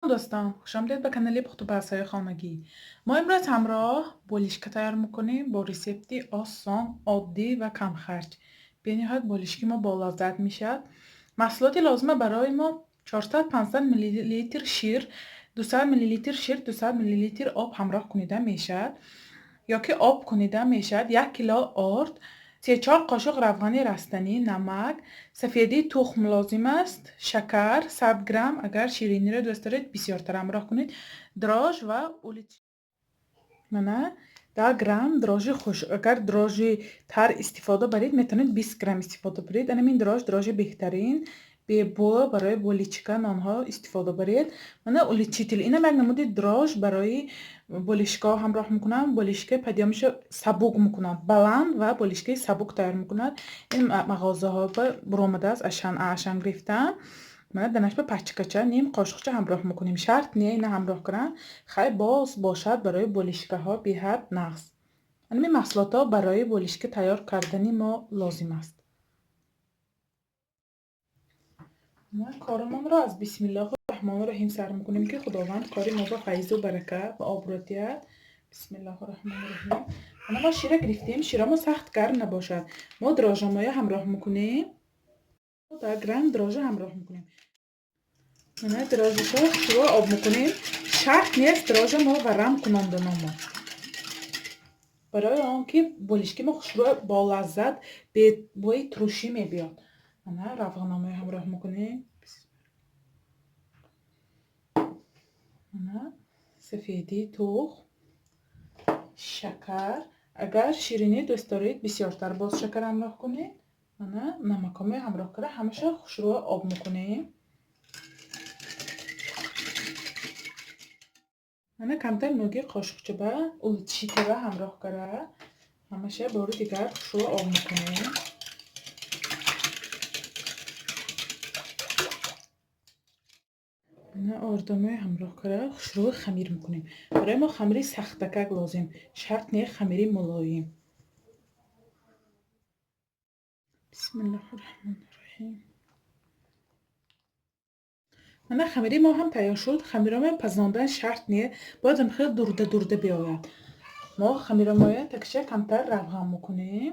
دوستان خوش آمدید به کانال پخت و پزهای خانگی. ما امروز همراه بولیشک تیار میکنیم با ریسپتی آسان، عادی و کم خرج. به نهایت بولیشکی ما با لذت میشد. محصولات لازمه برای ما 450 میلی لیتر شیر، 200 میلی لیتر شیر، 200 میلی لیتر آب همراه کنیده میشد یا که آب کنیده میشد. 1 کیلو آرد، 3-4 قاشق روغن رستنی، نمک، سفیدی تخم لازم است، شکر 100 گرم، اگر شیرینی را دوست دارید بسیارتر همراه کنید، دراج و اولیچ. نه 10 گرم دراج خوش. اگر دراج تر استفاده برید میتونید 20 گرم استفاده برید. این دراج بهترین به بو برای بولیچکا نانها استفاده برید. من اولیچیتل اینا یک نمود دراج برای بولیشکا همراه میکنم. بولیشکا پدیامش سبک میکنم، بلند و بولیشکا سبک تیار میکنم. این مغازه ها برآمده است، اشن گرفتم. من دانش به پچکچه نیم قاشقچه همراه میکنیم. شرط نیه اینا همراه کنن خیلی باز باشد برای بولیشکه ها بی حد نقص. این محصولات ها برای بولیشکه تیار کردنی ما لازم است. ما کارمان را از بسم الله الرحمن الرحیم سر میکنیم که خداوند کاری ما با فیض و برکت و آبروتیت. بسم الله الرحمن الرحیم. ما شیره گرفتیم. شیره ما سخت گرم نباشد. ما دراج مایه همراه میکنیم. 10 گرم دراج همراه میکنیم. نه دراجش رو شروع آب میکنیم. شرط نیست دراج ما ورم کننده ما. برای آنکه بولیشکی ما شروع با لذت به بوی ترشی میبیاد. نه روغنامه همراه میکنیم. نه سفیدی تخم، شکر، اگر شیرینی دوست دارید بسیارتر باز شکر همراه کنید. نه نمک همراه کرده همیشه شروع آب میکنیم. من کمتر نوگی قاشقچه به اولیچیتل همراه کرده همیشه بار دیگر شروع آب میکنیم. نه آردامه همراه کرده شروع خمیر میکنیم. برای ما خمیری سختکک لازم، شرط نه خمیری ملایم. بسم الله الرحمن الرحیم. من خمیری ما هم تیار شد. خمیرامه پزاندن شرط نه، باید خیلی دورده بیاید. ما خمیرامه تکشه کمتر روغن میکنیم.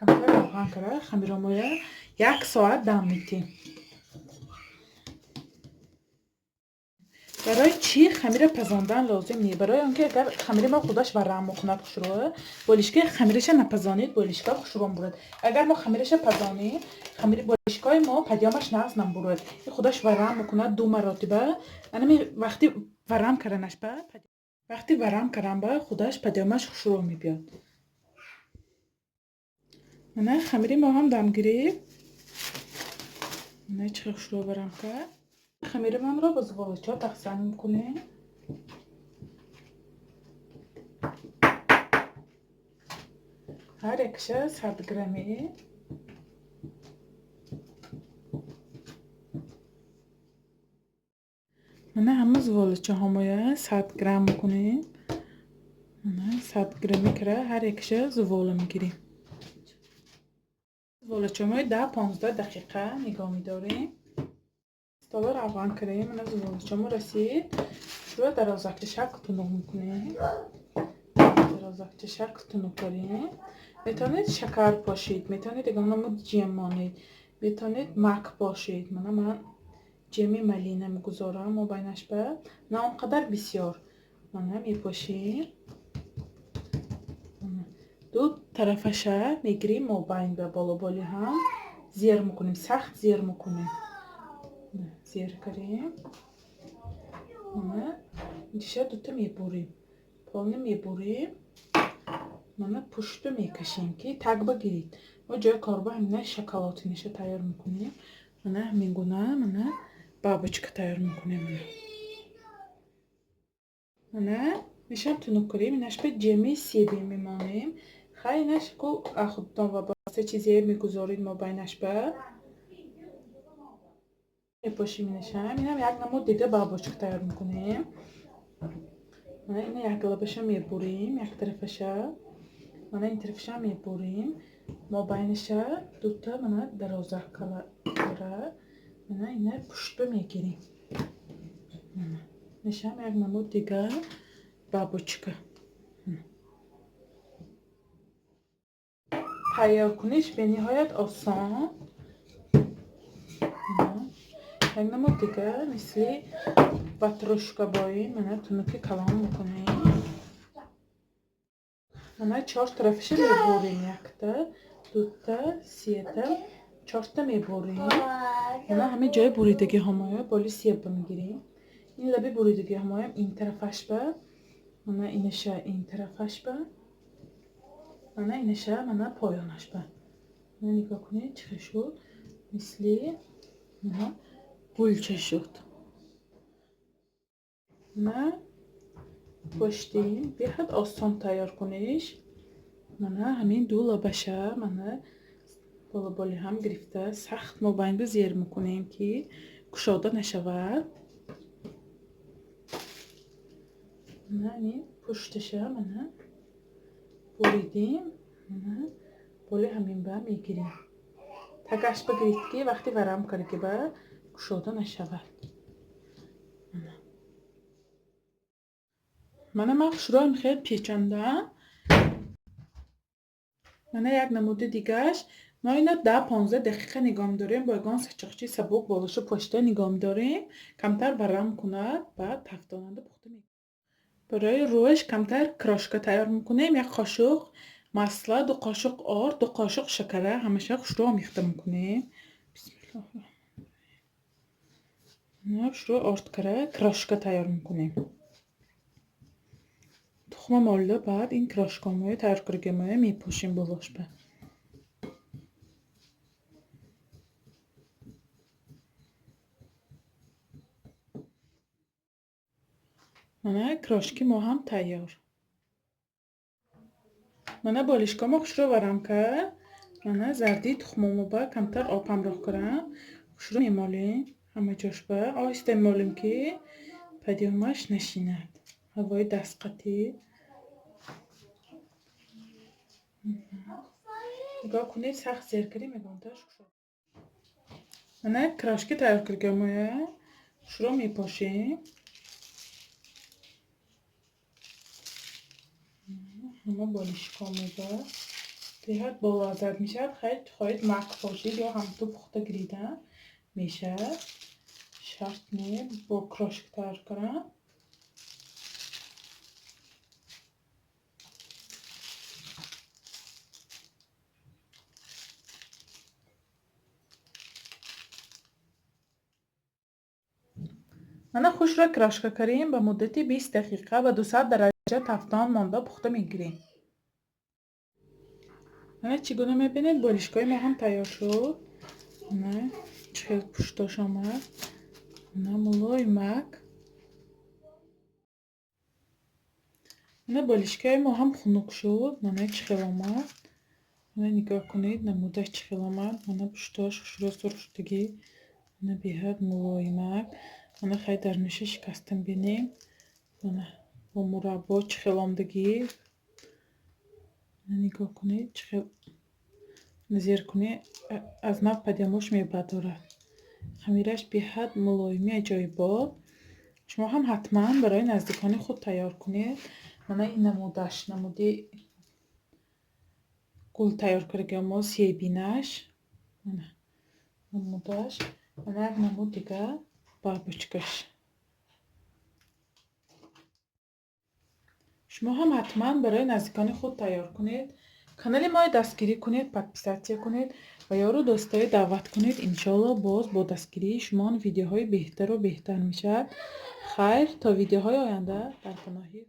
کمتر روغن کرده خمیرامه 1 ساعت دم میتیم. برای چی خمیر پزاندن لازم نیست؟ برای آنکه اگر خمیر ما خودش ورم میکند خوشروه بولیشکه خمیرش نپزانید بولیشکا خوشروان بود. اگر ما خمیرش پزانیم خمیر بولیشکای ما پدیامش نقص نمیبرد. این خودش ورم میکند 2 مرتبه. یعنی وقتی ورم کردنش به خودش پدیامش خوشرو میبیاد. نه خمیری ما هم دم گرفت. نه چه خوشرو ورم کرد. خمیر من را با زغالچا تقسیم میکنیم. هر یکشه 100 گرمی. من همه زغالچه همه 100 گرم میکنیم. من 100 گرمی کره هر یکشه زغال میگیریم. زغالچه ما 10-15 دقیقه نگاه میداریم. استاله روان کردیم. من زغالچه ما رسید. شروع درازکت شکل تنوع میکنیم. درازکت شکل تنوع کنیم. میتونید شکر پاشید، میتونید اگرنمود جیم مانید، میتونید مک پاشید. من جمی ملینه میگذارم و بینش به نه اونقدر بسیار. من میپاشیم. دو طرفش میگیریم و بین به بالا بالی هم زیر میکنیم. سخت زیر میکنیم. زیر کردیم. دیشه دوتا میبریم. پالنه میبریم. پشتو میکشیم که تک بگیرید. و جای کاربا همینه شکلاتی نشه تیار میکنیم. همین گونه بابچکا تیار میکنیم. میشم تونو کنیم. اینش به جمی سیبی میمانیم. خیلی اینش که خودتان و باسه چیزی میگذارید ما بینش به میپاشیم. اینشم اینم یک نمود دیگه بابچکا تیار میکنیم. اینه یک گلابش میبریم یک طرفش. این طرفش میبریم. ما بینش دوتا درازه کاره. اینه پشت میگیریم. میشم یک نمود دیگر بابوچکا. تیار کنیش به نهایت آسان. یک نمود دیگر مثل واتروشکا بایی منه تونوکی کلام میکنیم. منه 4 طرفش میبریم، یکتا، دوتا، سیتا، 4 تا میبریم. منه همه جای بریدگی همایا بالی سیب میگیریم. این لبی بریدگی همایم این طرفش با، منه اینشه این طرفش با، منه اینشه منه پایانش با. منه نگاه کنید چه شد، مثلی منه گلچه شد. منه پشتیم بیاد آسان تیار کنیش. منه همین دو لبشه منه بالا بالی هم گرفته سخت مبین زیر میکنیم که گشاده نشود. منه این پشتشه منه بریدیم، منه بالی همین با میگیریم. تکش بگیرید که وقتی ورم کنه که با گشاده نشود. منه مخشورم خیلی پیچنده. منه یک نمود دیگهش ما اینا 10-15 دقیقه نگام داریم با گان سچخچی سبک بالاشو پشته نگام داریم کمتر برم کند بعد تفتاننده پخته میکنیم. برای روش کمتر کراشکا تیار میکنیم. یک قاشق مسله، 2 قاشق آرد، 2 قاشق شکره همشه خوش رو میخته میکنیم. بسم الله الرحمن رو آرد کره کراشکا تیار میکنیم. تخم مالده بعد این کراشکاموی تیار کرگموی میپوشیم بالاش به. منه کراشکی ما هم تیار. منه بالشکامو خوش رو برم کرد. منه زردی تخمامو با کمتر آب همراه کرم خوش رو میمالیم همه جاش با. آهسته میمالیم که پدیامش نشیند. هوای دست قطعی نگاه کنید سخت زیرکری میگوندش خوش. منه کراشکی تیار کرگموی خوش رو میپاشیم. همه بالشکامو با بیاد بلازد میشد. خواهید مک باشید یا هم تو پخته گریدن میشه. شرط نیم با کراشک تیار کنم. منه خوش را کراشکا کریم به مدتی 20 دقیقه و 200 درجه تفتان مانده پخته میگیریم. منه چگونه میبینید بالشکای ما هم تیار شد. منه چخیل پشتاش آمد. منه مولای مک. منه بالشکای ما هم خنک شد. منه چخیل آمد. منه نگاه کنید نموده چخیل آمد. منه پشتاش خوش را سرشتگی. منه بیاد مولای مک. منه خیلی درنشه شکستم بینیم. منه با مربا چخیل آمدگی. نگاه کنید چخیل زیر کنید از نف پدیموش میبدارد. خمیرش بیاد ملایمی عجایب بود. شما هم حتما برای نزدیکان خود تیار کنید. منه این نمودش نمودی گل تیار کرده ما سیبینش. منه نمودش منه یک نمود دیگه بابوچکش. شما هم حتما برای نزدیکان خود تیار کنید. کانال ما دستگیری کنید، پادپیساتیا کنید و یارو دوستای دعوت کنید. انشالله باز با دستگیری شما ویدیوهای بهتر و بهتر میشه. خیر تا ویدیوهای آینده در پناهی